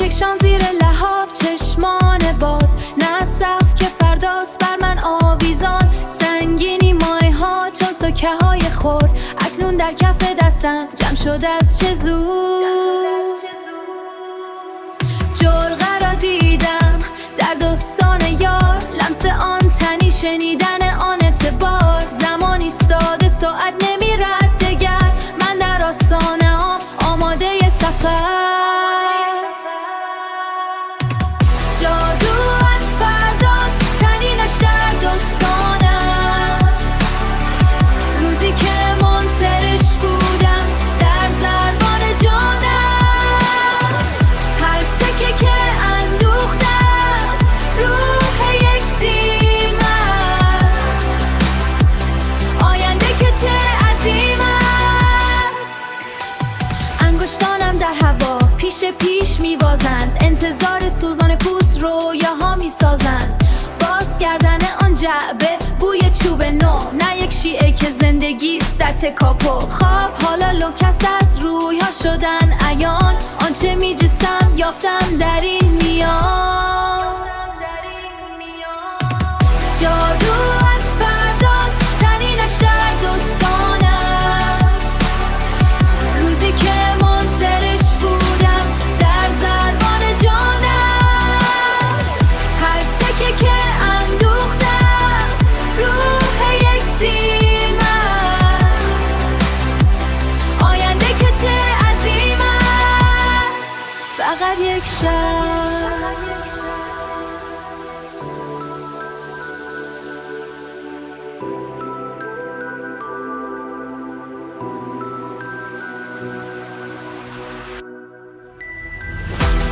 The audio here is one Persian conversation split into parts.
بفکشان زیر لحاف چشمان باز، نه صف که فرداست بر من آویزان. سنگینی مایه ها چون سکه های خورد، اکنون در کف دستم جمع شده از چه زود. جرقه را دیدم در دستان یار، لمس آن تنی، شنیدن آن اعتبار. زمان ایستاده ساعت نمیرد دگر، من در آستانه هم آماده سفر. جادو از فرداست تنینش در دستانم، روزی که منترش بودم در ضربان جانم. هر سکه که اندوختم روح یک سیم است، آینده که چه عظیم است. انگشتانم در هوا پیش میوازند، انتظار سوزان پوست رویاها میسازند. باز کردن آن جعبه بوی چوب نو، نه یک شیعه که زندگیست در تکاپو. خواب حالا لوکس از رویها شدن عیان، آنچه میجستم یافتم در این میان. جادو از فرداست تنینش در دستانم، روزی که منترش بودم در ضربان جانم. هر سکه که اندوختم روح یک سیم است، آینده که چه عظیم است. فقط یک شب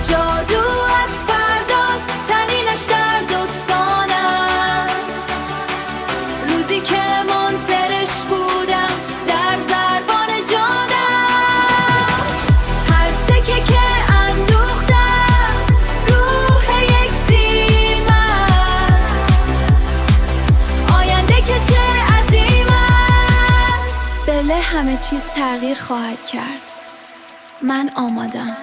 جادو از فرداست تنینش در دستانم، روزی که منترش بودم در ضربان جانم. هر سکه که اندوختم روح یک سیم است، آینده که چه عظیم است. بله همه چیز تغییر خواهد کرد، من آمادم.